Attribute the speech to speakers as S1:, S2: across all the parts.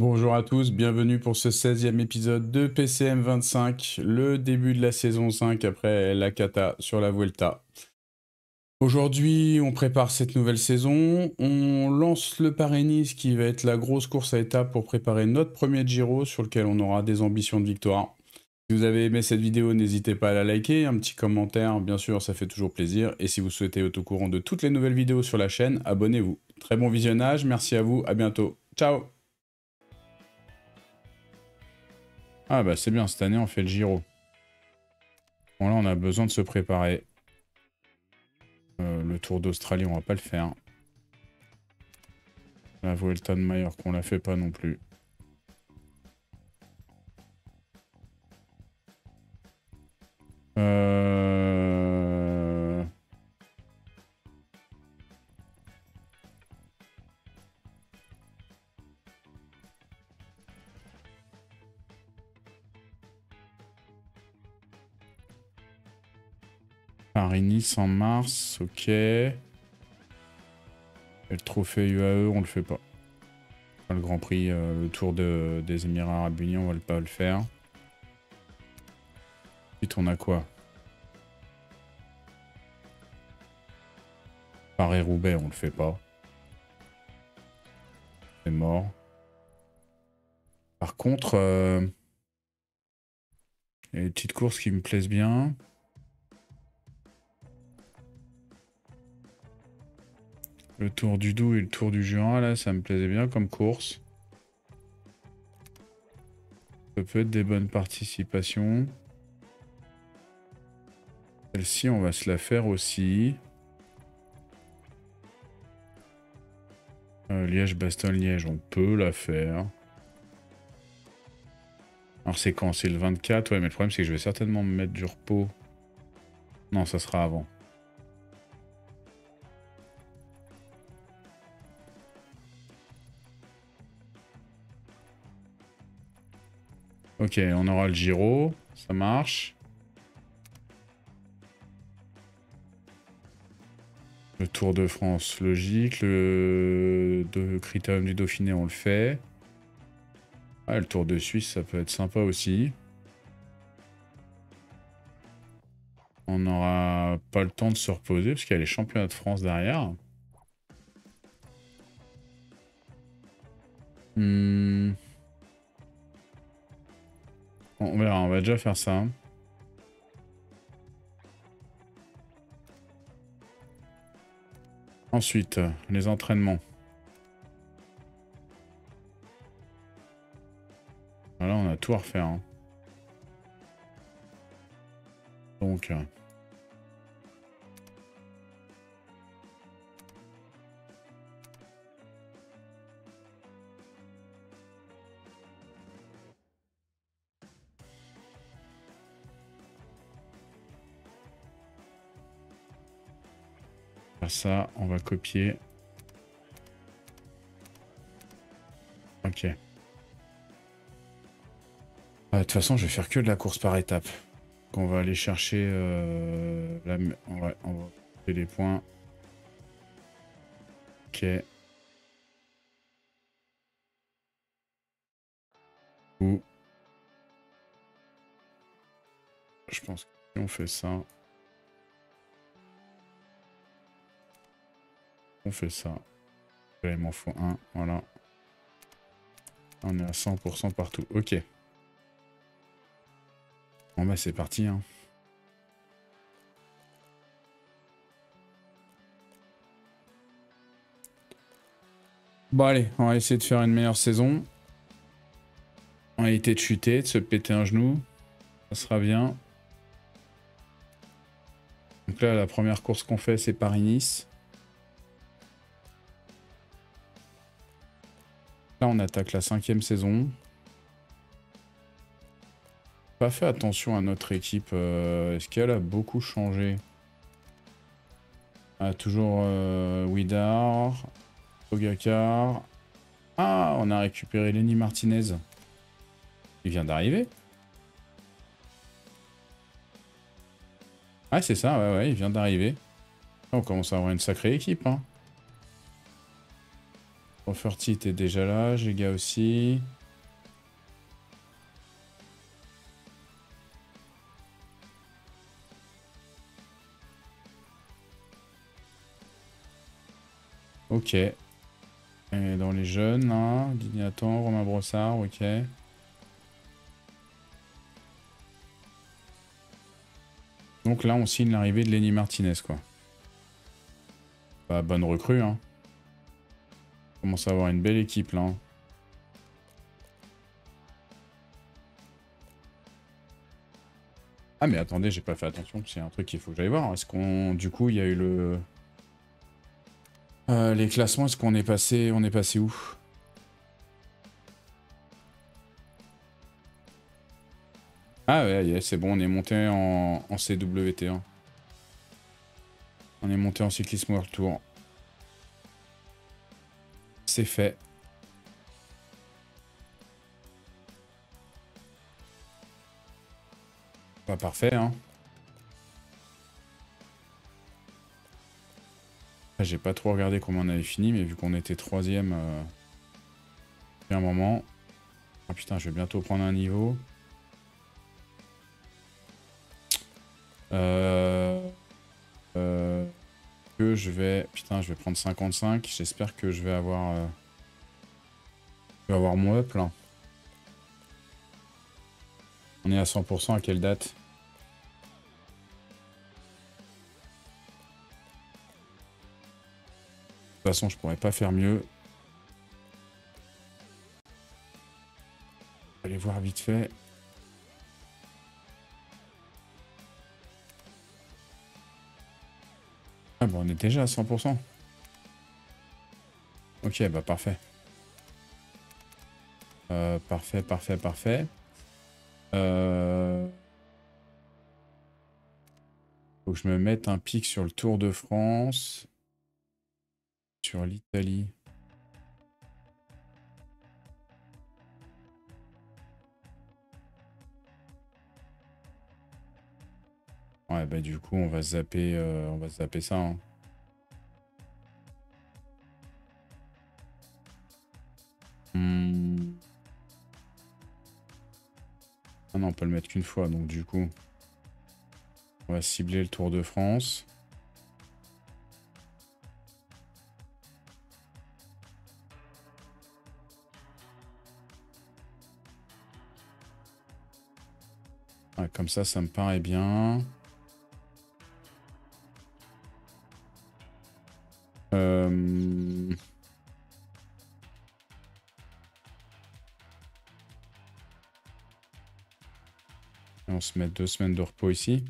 S1: Bonjour à tous, bienvenue pour ce 16e épisode de PCM 25, le début de la saison 5 après la cata sur la Vuelta. Aujourd'hui, on prépare cette nouvelle saison, on lance le Paris-Nice qui va être la grosse course à étapes pour préparer notre premier Giro sur lequel on aura des ambitions de victoire. Si vous avez aimé cette vidéo, n'hésitez pas à la liker, un petit commentaire, bien sûr, ça fait toujours plaisir. Et si vous souhaitez être au courant de toutes les nouvelles vidéos sur la chaîne, abonnez-vous. Très bon visionnage, merci à vous, à bientôt. Ciao! Ah bah c'est bien, cette année on fait le Giro. Bon là on a besoin de se préparer. Le Tour d'Australie on va pas le faire. La Vuelta de Majorque on la fait pas non plus. Euh... Paris-Nice en mars, ok. Et le trophée UAE on le fait pas. Le Grand Prix, le Tour des Émirats Arabes Unis on va pas le faire. Ensuite on a quoi? Paris-Roubaix on le fait pas. C'est mort. Par contre, il y a des petites courses qui me plaisent bien. Le Tour du Doubs et le Tour du Jura, là, ça me plaisait bien comme course. Ça peut être des bonnes participations. Celle-ci, on va se la faire aussi. Liège-Bastogne-Liège, on peut la faire. Alors c'est quand? C'est le 24? Ouais, mais le problème, c'est que je vais certainement me mettre du repos. Non, ça sera avant. Ok, on aura le Giro. Ça marche. Le Tour de France, logique. Le Critérium du Dauphiné, on le fait. Ah, le Tour de Suisse, ça peut être sympa aussi. On n'aura pas le temps de se reposer parce qu'il y a les championnats de France derrière. On verra, on va déjà faire ça. Ensuite, les entraînements. Voilà, on a tout à refaire. Hein. Donc, faire ça, on va copier. Ok. De toute façon, je vais faire que de la course par étape. Donc on va aller chercher on va faire les points. Ok. Ou je pense que si on fait ça, on fait ça. Là, il m'en faut un. Voilà. On est à 100% partout. Ok. Bon bah c'est parti. Hein. Bon allez, on va essayer de faire une meilleure saison. On va éviter de chuter, de se péter un genou. Ça sera bien. Donc là, la première course qu'on fait, c'est Paris-Nice. Là, on attaque la 5e saison. Pas fait attention à notre équipe. Est-ce qu'elle a beaucoup changé? Ah, toujours Widar, Pogacar. Ah, on a récupéré Lenny Martinez. Il vient d'arriver. Ah, c'est ça, ouais, il vient d'arriver. On commence à avoir une sacrée équipe. Hein. Offerty était déjà là, Giga aussi. Ok. Et dans les jeunes, là, Nathan, Romain Brossard, ok. Donc là, on signe l'arrivée de Lenny Martinez, quoi. Bah, bonne recrue, hein. On commence à avoir une belle équipe, là. Hein. Ah, mais attendez, j'ai pas fait attention, c'est un truc qu'il faut que j'aille voir. Est-ce qu'on... Du coup, il y a eu le... les classements, est-ce qu'on est passé... On est passé où? Ah ouais, yeah, c'est bon, on est monté en CWT1. On est monté en cyclisme World Tour. C'est fait. Pas parfait, hein. J'ai pas trop regardé comment on avait fini, mais vu qu'on était troisième, depuis un moment. Ah putain, je vais bientôt prendre un niveau. Que je vais... Putain, je vais prendre 55. J'espère que je vais avoir... mon up, là. On est à 100% à quelle date? De toute façon, je pourrais pas faire mieux. Allez voir vite fait. Ah bon, on est déjà à 100%. Ok, bah parfait. Parfait, parfait, parfait. Faut que je me mette un pic sur le Tour de France. Sur l'Italie. Ouais, bah du coup, on va zapper ça. Hein. Ah non, on peut le mettre qu'une fois, donc du coup, on va cibler le Tour de France. Ouais, comme ça me paraît bien. On se met 2 semaines de repos ici.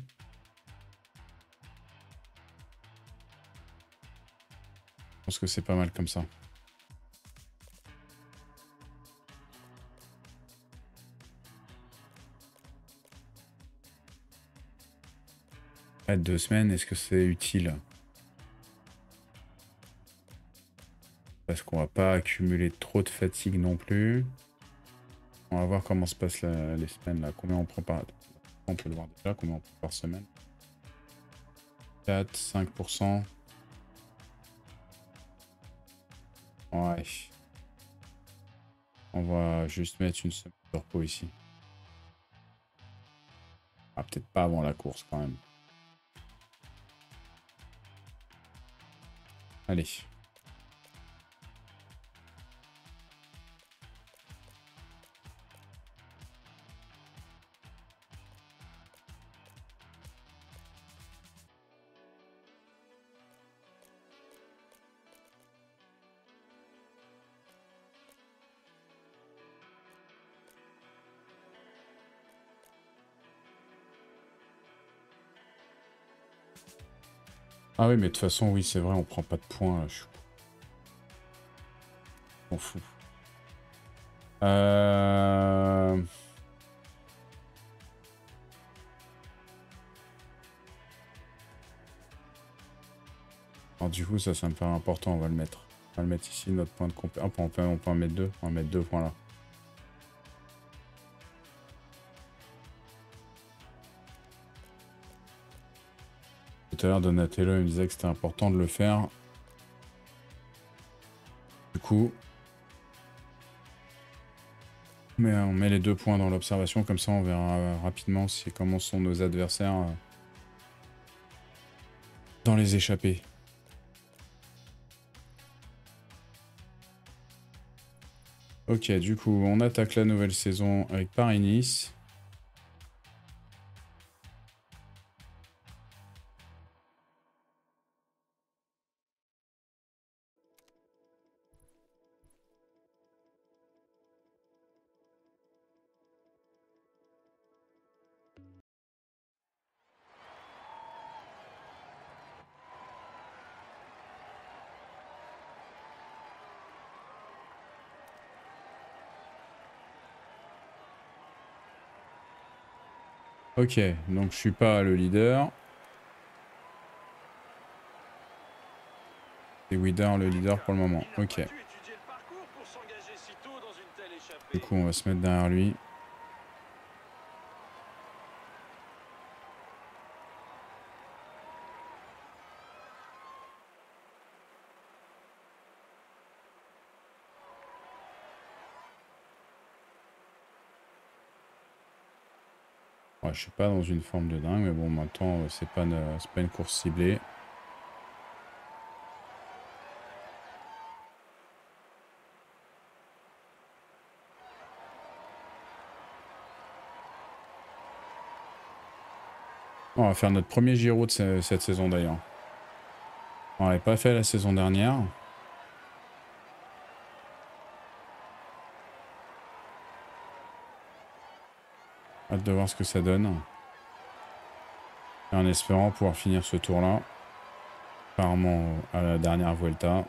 S1: Je pense que c'est pas mal comme ça. Ouais, 2 semaines, est-ce que c'est utile? Parce qu'on va pas accumuler trop de fatigue non plus. On va voir comment se passent les semaines là. Combien on prend par... On peut le voir déjà, combien on prend par semaine. 4, 5%. Ouais. On va juste mettre une semaine de repos ici. Ah, peut-être pas avant la course quand même. Allez. Ah oui, mais de toute façon, oui, c'est vrai, on prend pas de points. Là, je m'en fous. Alors, du coup, ça me paraît important, on va le mettre. On va le mettre ici, notre point de compétence. On peut en mettre 2. On va mettre 2 points là. Tout à l'heure, Donatello il me disait que c'était important de le faire. Du coup, on met les 2 points dans l'observation, comme ça on verra rapidement comment sont nos adversaires dans les échappées. Ok, du coup, on attaque la nouvelle saison avec Paris-Nice. Ok, donc je suis pas le leader. C'est Widar le leader pour le moment. Ok. Du coup, on va se mettre derrière lui. Ouais, je suis pas dans une forme de dingue, mais bon, maintenant, c'est pas une course ciblée. On va faire notre premier Giro de cette saison d'ailleurs. On l'avait pas fait la saison dernière. Hâte de voir ce que ça donne. Et en espérant pouvoir finir ce tour-là. Apparemment à la dernière Vuelta.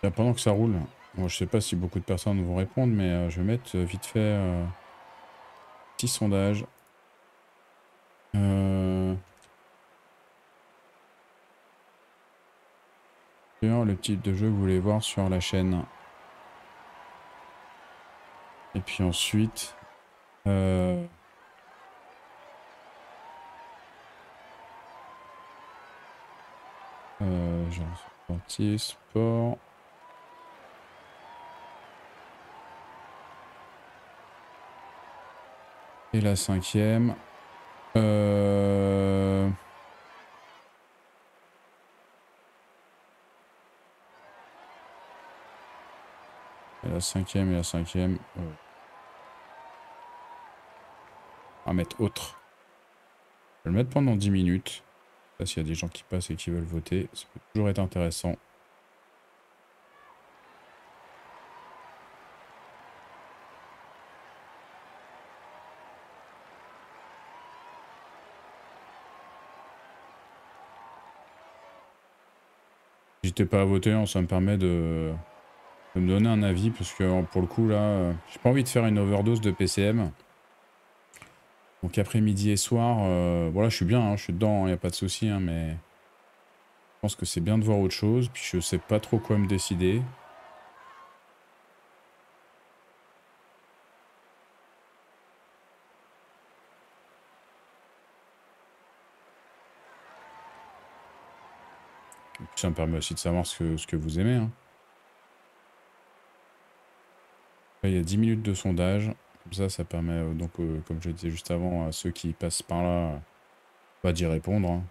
S1: Et pendant que ça roule, bon, je sais pas si beaucoup de personnes vont répondre, mais je vais mettre vite fait petit sondage. Le type de jeu que vous voulez voir sur la chaîne. Et puis ensuite... genre sportif, sport... Et la 5e... Et la 5e et la 5e... On va mettre autre. Je vais le mettre pendant 10 minutes. Là, s'il y a des gens qui passent et qui veulent voter, ça peut toujours être intéressant. N'hésitez pas à voter, hein, ça me permet de me donner un avis, parce que pour le coup, là, j'ai pas envie de faire une overdose de PCM. Donc après-midi et soir, voilà, je suis bien, hein, je suis dedans, il n'y a pas de souci, hein, mais je pense que c'est bien de voir autre chose, puis je sais pas trop quoi me décider. Et puis ça me permet aussi de savoir ce que vous aimez. Hein. Là, il y a 10 minutes de sondage, comme ça permet, donc, comme je disais juste avant, à ceux qui passent par là, bah, d'y répondre. Hein.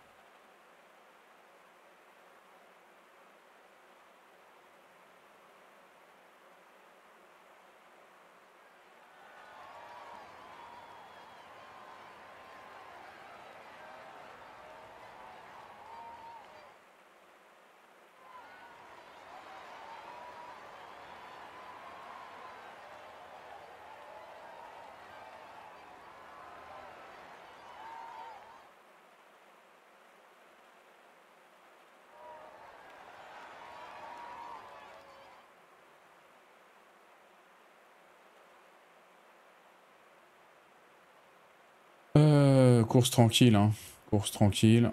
S1: Course tranquille, hein. Course tranquille.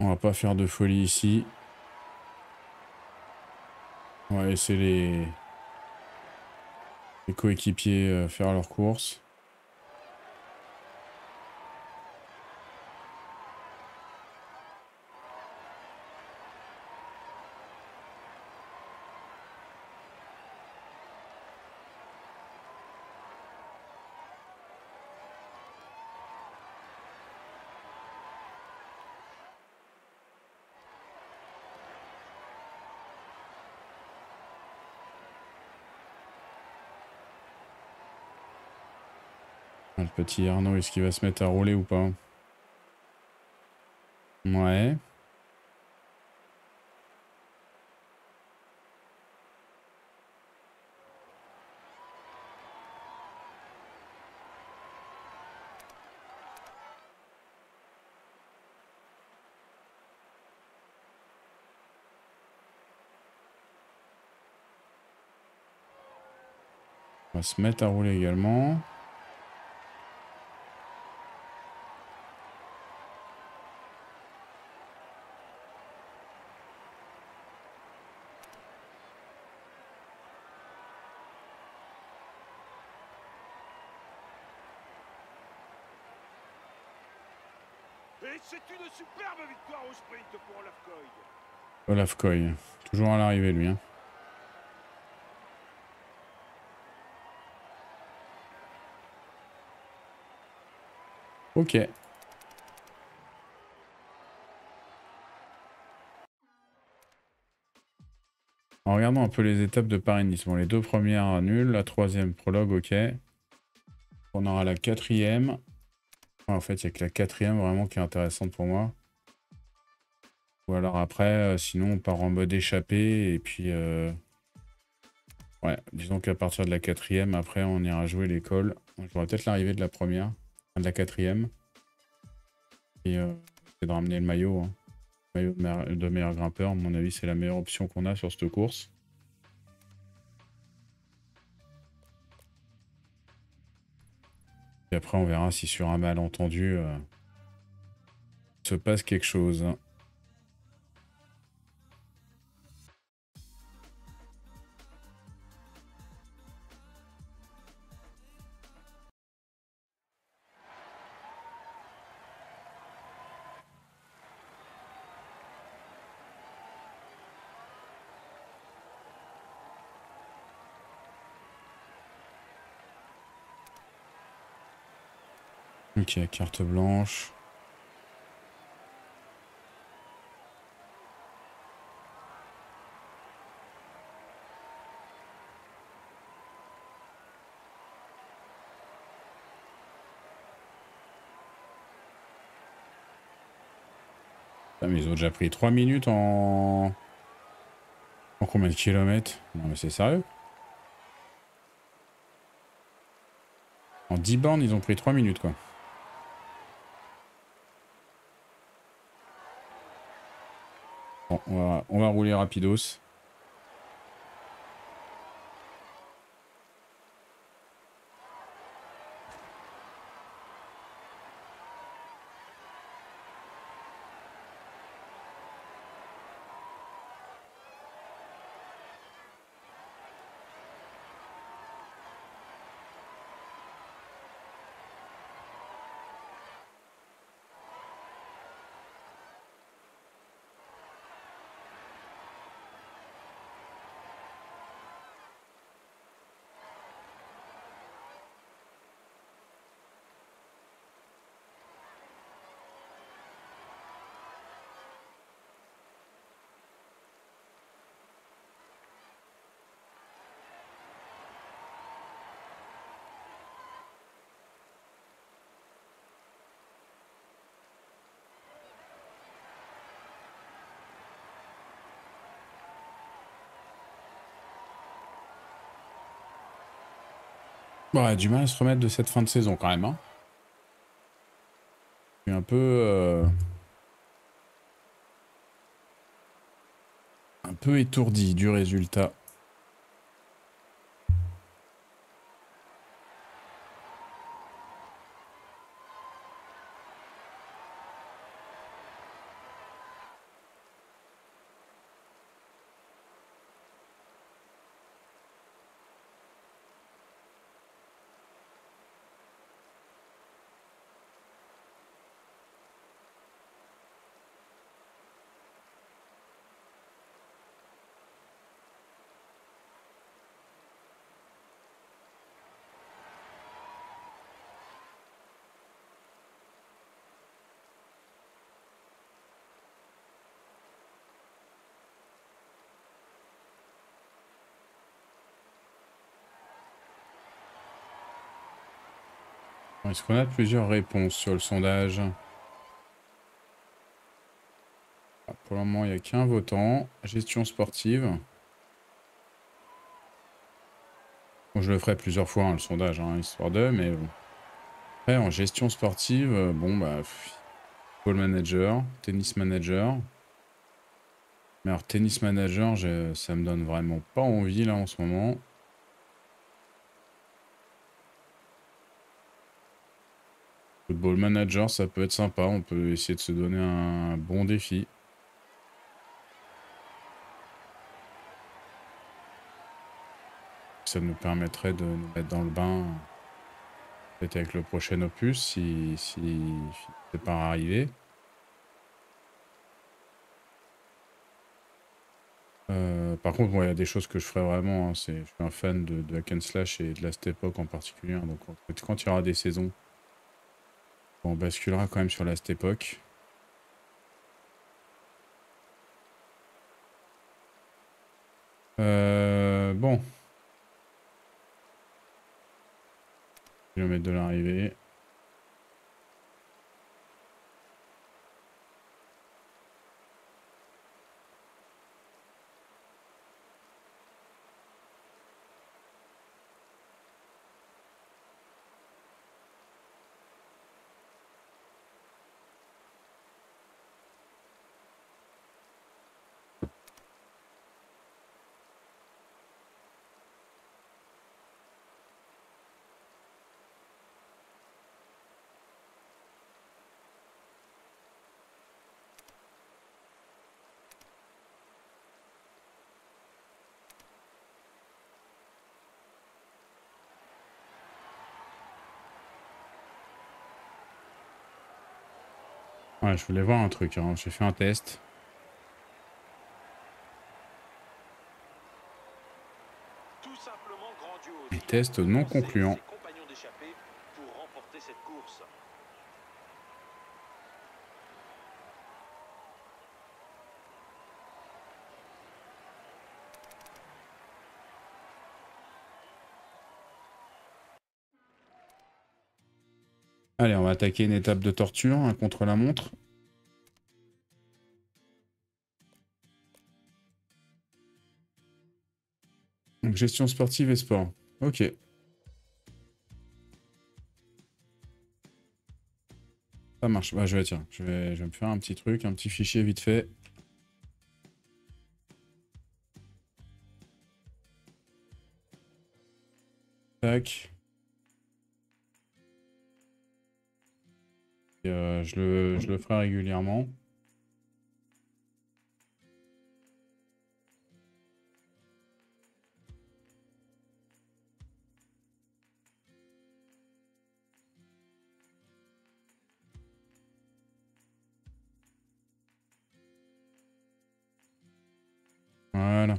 S1: On va pas faire de folie ici. On va laisser les coéquipiers faire leur course. Le petit Arnaud, est-ce qu'il va se mettre à rouler ou pas? Ouais. On va se mettre à rouler également.
S2: Et c'est une superbe victoire au sprint pour Olaf Koy.
S1: Olaf Koy, toujours à l'arrivée lui. Hein. Ok. En regardant un peu les étapes de Paris-Nice. Bon, les deux premières nulles, la troisième prologue, ok. On aura la quatrième. Ouais, en fait, il n'y a que la quatrième vraiment qui est intéressante pour moi. Ou alors après, sinon on part en mode échappé et puis... Ouais, disons qu'à partir de la quatrième, après on ira jouer l'école. Je vois peut-être l'arrivée de la première, de la quatrième. Et c'est de ramener le maillot. Hein. Le maillot de meilleur grimpeur, à mon avis, c'est la meilleure option qu'on a sur cette course. Et après, on verra si sur un malentendu se passe quelque chose. Ok, carte blanche. Ah, mais ils ont déjà pris 3 minutes en... En combien de kilomètres? Non mais c'est sérieux? En 10 bornes, ils ont pris 3 minutes quoi. Bon, on va rouler rapidos. Bon, on a du mal à se remettre de cette fin de saison quand même. Hein. Je suis un peu étourdi du résultat. Est-ce qu'on a plusieurs réponses sur le sondage? Ah, pour le moment, il n'y a qu'un votant. Gestion sportive. Bon, je le ferai plusieurs fois, hein, le sondage, hein, histoire de, mais bon. Après, en gestion sportive, bon, bah, football manager, tennis manager. Mais alors, tennis manager, ça me donne vraiment pas envie, là, en ce moment. Football manager, ça peut être sympa. On peut essayer de se donner un bon défi. Ça nous permettrait de nous mettre dans le bain, peut-être avec le prochain opus, si c'est pas arrivé. Par contre, il y a des choses que je ferais vraiment. Hein, je suis un fan de hack and slash et de la Last Epoch en particulier. Hein, donc, quand il y aura des saisons, on basculera quand même sur la Last Epoch. Bon. Kilomètre de l'arrivée. Ouais, je voulais voir un truc. Hein. J'ai fait un test.
S2: Tout simplement grandiose.
S1: Et
S2: Il a
S1: test non
S2: devancé
S1: concluant.
S2: ses compagnons d'échappée pour remporter cette course.
S1: Allez, on va attaquer une étape de torture, un contre-la-montre. Donc, gestion sportive et sport. Ok. Ça marche. Bah, tiens, je vais me faire un petit truc, un petit fichier vite fait. Tac. Et, je le ferai régulièrement. Voilà.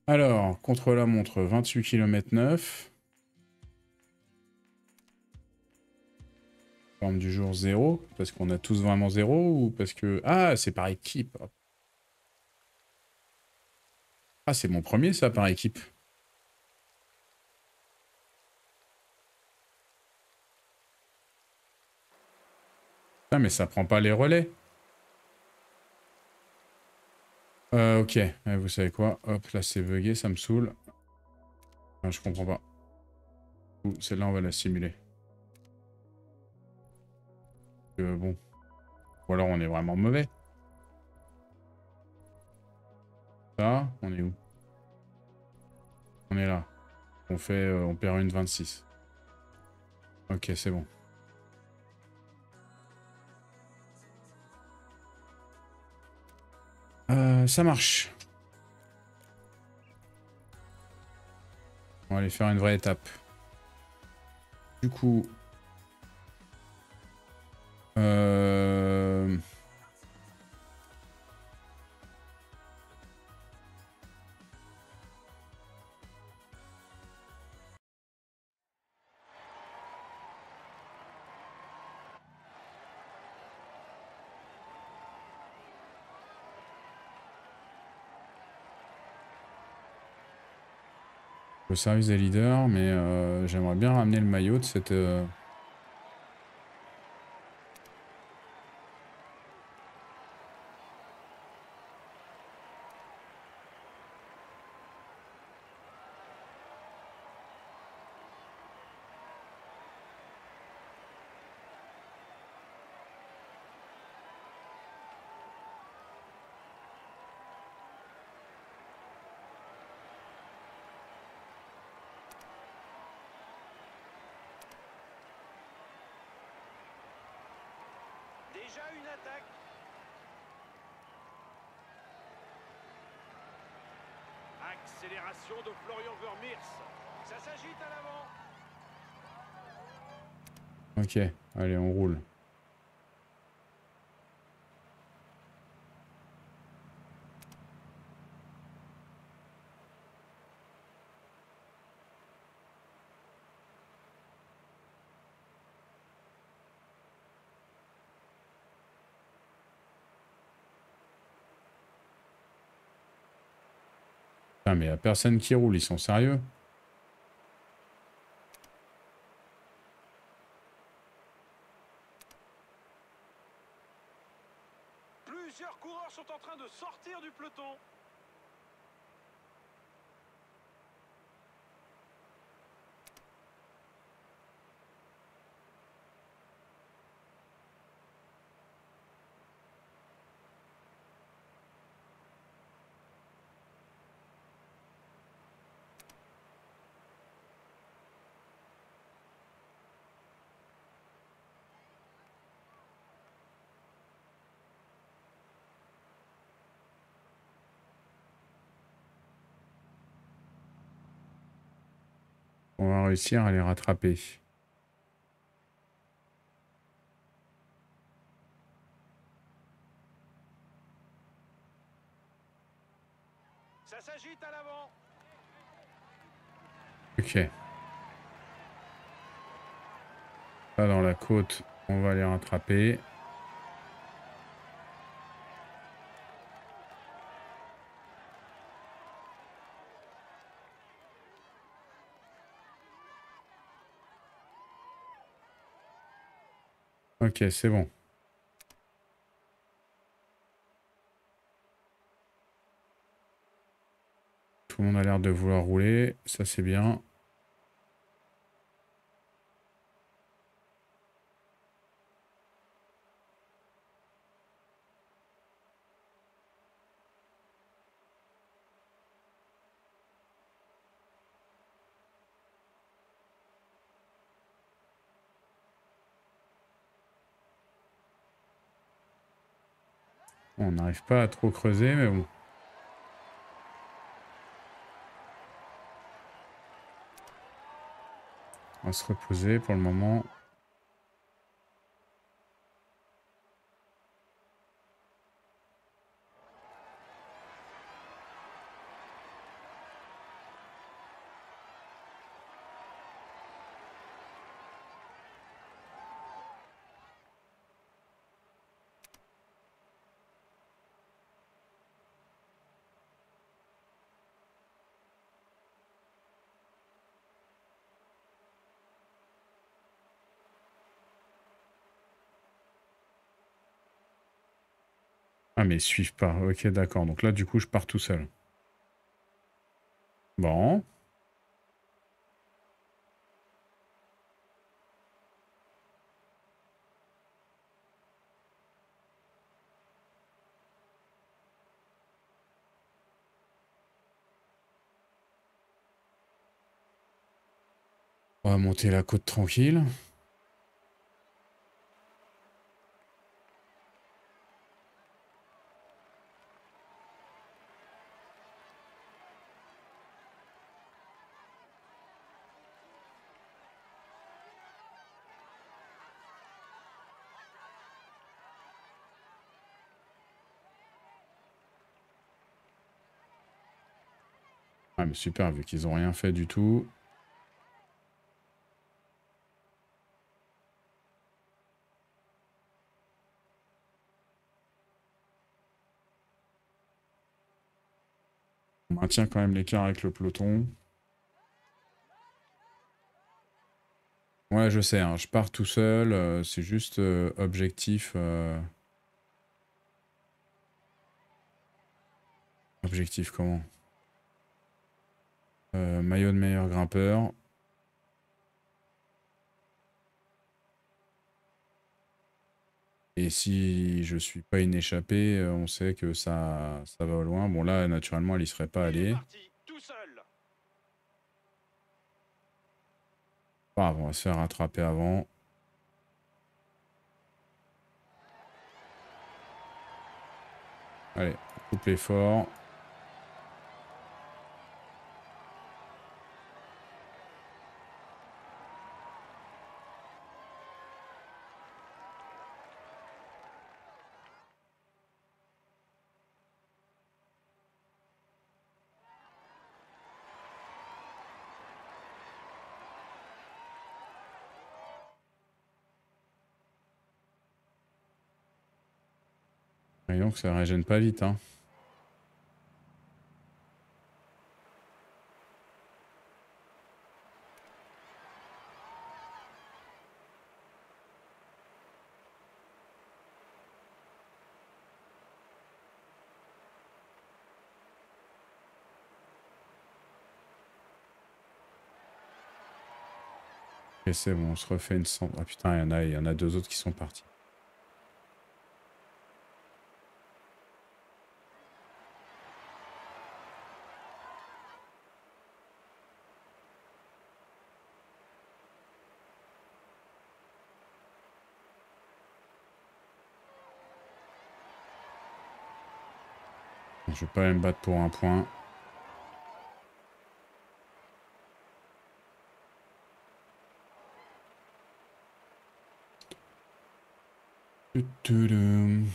S1: Alors, contre-la-montre, 28 km 9. Forme du jour 0. Parce qu'on a tous vraiment 0 ou parce que... Ah, c'est par équipe. Ah, c'est mon premier, ça, par équipe. Ah, mais ça prend pas les relais. Ok. Vous savez quoi? Hop, là, c'est bugué, ça me saoule. Ah, je comprends pas. Celle-là, on va la simuler. Bon. Ou alors, on est vraiment mauvais. Ça, on est où? On est là. On perd une 26. Ok, c'est bon. Ça marche. On va aller faire une vraie étape. Du coup... Euh... Le service des leaders, mais j'aimerais bien ramener le maillot de cette...
S2: Déjà une attaque. Accélération de Florian Vermeers. Ça s'agite à l'avant.
S1: Ok, allez, on roule. Putain, mais y a personne qui roule, ils sont sérieux?
S2: Plusieurs coureurs sont en train de sortir du peloton.
S1: On va réussir à les rattraper.
S2: Ça s'agite à l'avant.
S1: Ok. Là, dans la côte, on va les rattraper. Ok, c'est bon. Tout le monde a l'air de vouloir rouler. Ça, c'est bien. On n'arrive pas à trop creuser, mais bon. On va se reposer pour le moment. Ah, mais ils suivent pas. Ok, d'accord. Donc là, du coup, je pars tout seul. Bon. On va monter la côte tranquille. Ah, mais super, vu qu'ils ont rien fait du tout. On maintient quand même l'écart avec le peloton. Ouais, je sais, hein, je pars tout seul, c'est juste objectif... Objectif comment? Maillot de meilleur grimpeur. Et si je suis pas une échappée, on sait que ça va au loin. Bon là, naturellement, elle y serait pas
S2: Il est
S1: allée.
S2: parti, tout seul.
S1: Pas grave, on va se faire rattraper avant. Allez, on coupe l'effort. Et donc ça régène pas vite, hein. Et c'est bon, on se refait une cent... Ah putain, il y en a deux autres qui sont partis. Je vais pas aller me battre pour un point. Tudum.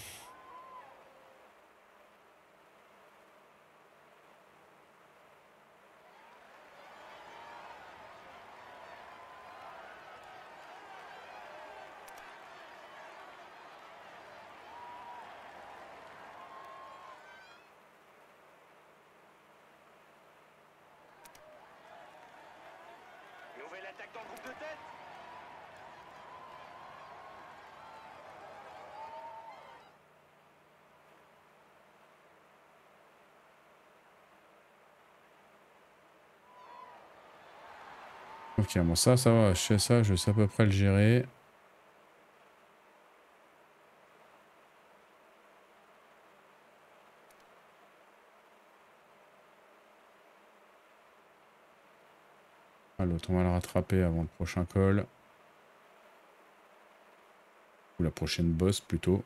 S2: Nouvelle attaque dans le groupe de tête.
S1: Ok, bon ça va, je sais ça, je sais à peu près le gérer. Ah, l'autre, on va le rattraper avant le prochain col. Ou la prochaine boss plutôt.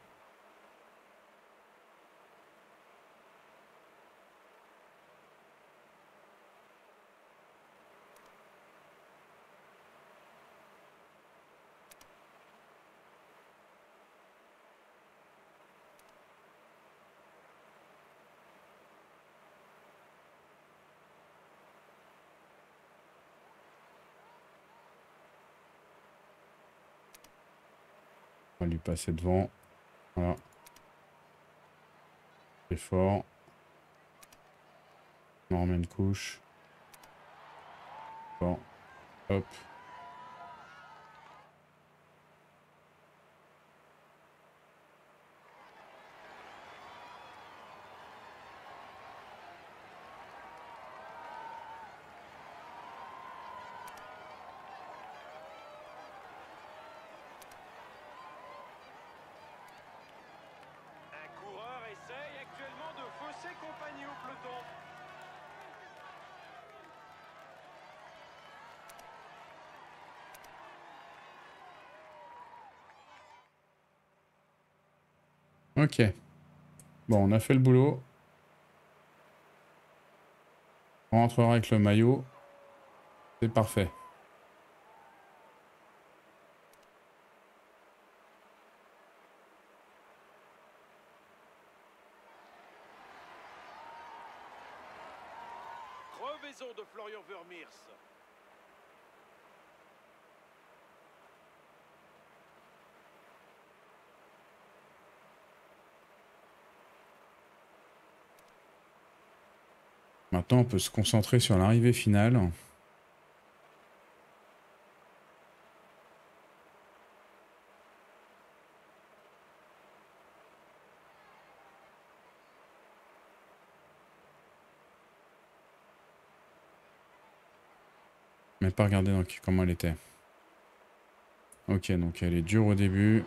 S1: On va lui passer devant. Voilà. C'est fort. On en remet une couche. Bon. Hop.
S2: Un coureur essaye actuellement de fausser compagnie au peloton.
S1: Ok. Bon, on a fait le boulot. On rentrera avec le maillot. C'est parfait.
S2: Crevaison de Florian Vermeers.
S1: Maintenant, on peut se concentrer sur l'arrivée finale. même pas regardé donc comment elle était. Ok, donc elle est dure au début.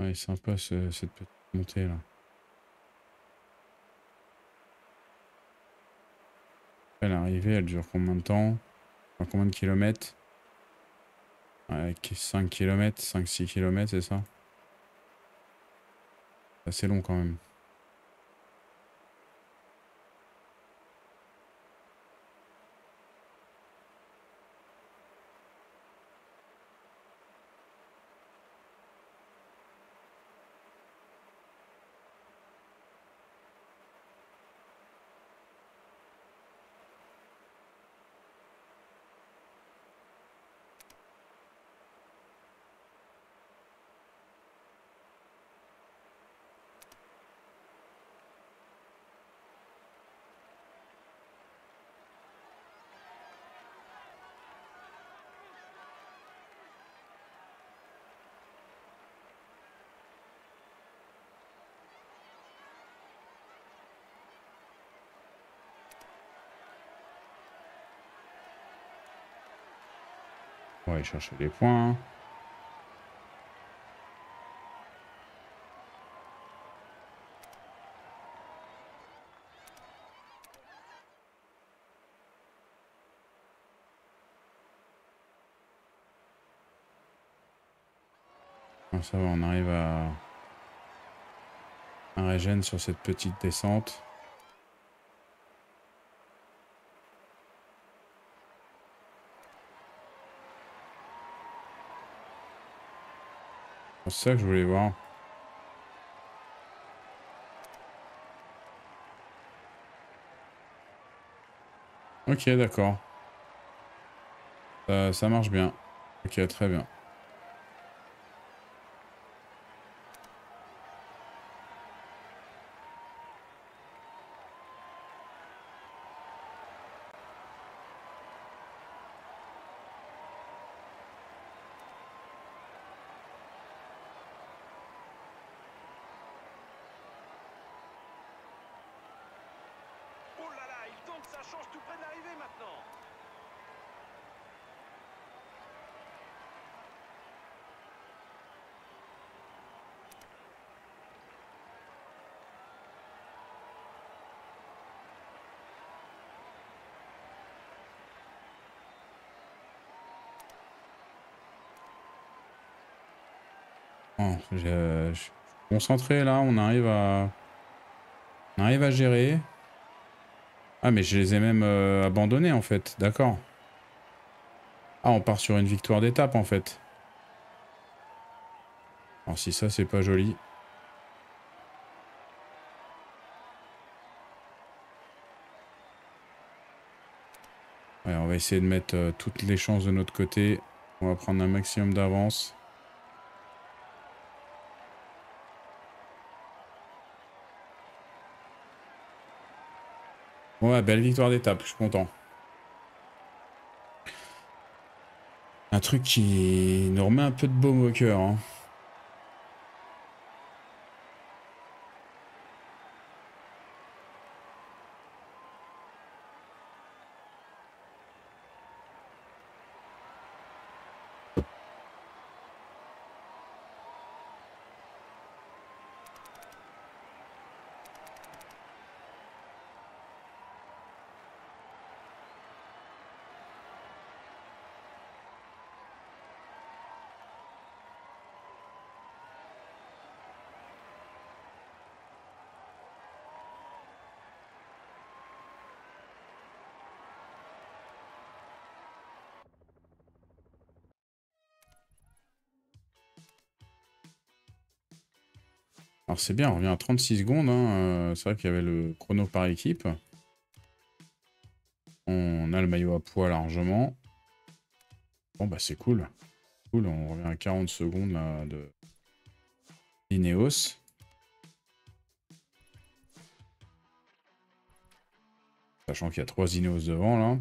S1: Ouais, sympa cette petite montée là. L'arrivée, elle dure combien de temps? Enfin, combien de kilomètres? Ouais, 5 km, 5-6 km, c'est ça? C'est assez long quand même. On va aller chercher les points. Ah, ça va, on arrive à un régène sur cette petite descente. C'est ça que je voulais voir. Ok, d'accord. Ça marche bien. Ok, très bien.
S2: Oh là là, il tente sa chance tout près de l'arrivée maintenant.
S1: Oh, je suis concentré là, on arrive à gérer. Ah, mais je les ai même abandonnés en fait, d'accord. Ah, on part sur une victoire d'étape en fait. Alors si ça, c'est pas joli. Ouais, on va essayer de mettre toutes les chances de notre côté. On va prendre un maximum d'avance. Ouais, belle victoire d'étape, je suis content. Un truc qui nous remet un peu de baume au cœur, hein. Alors c'est bien, on revient à 36 secondes. Hein. C'est vrai qu'il y avait le chrono par équipe. On a le maillot à poids largement. Bon bah c'est cool. Cool, on revient à 40 secondes là, de Ineos. Sachant qu'il y a 3 Ineos devant là.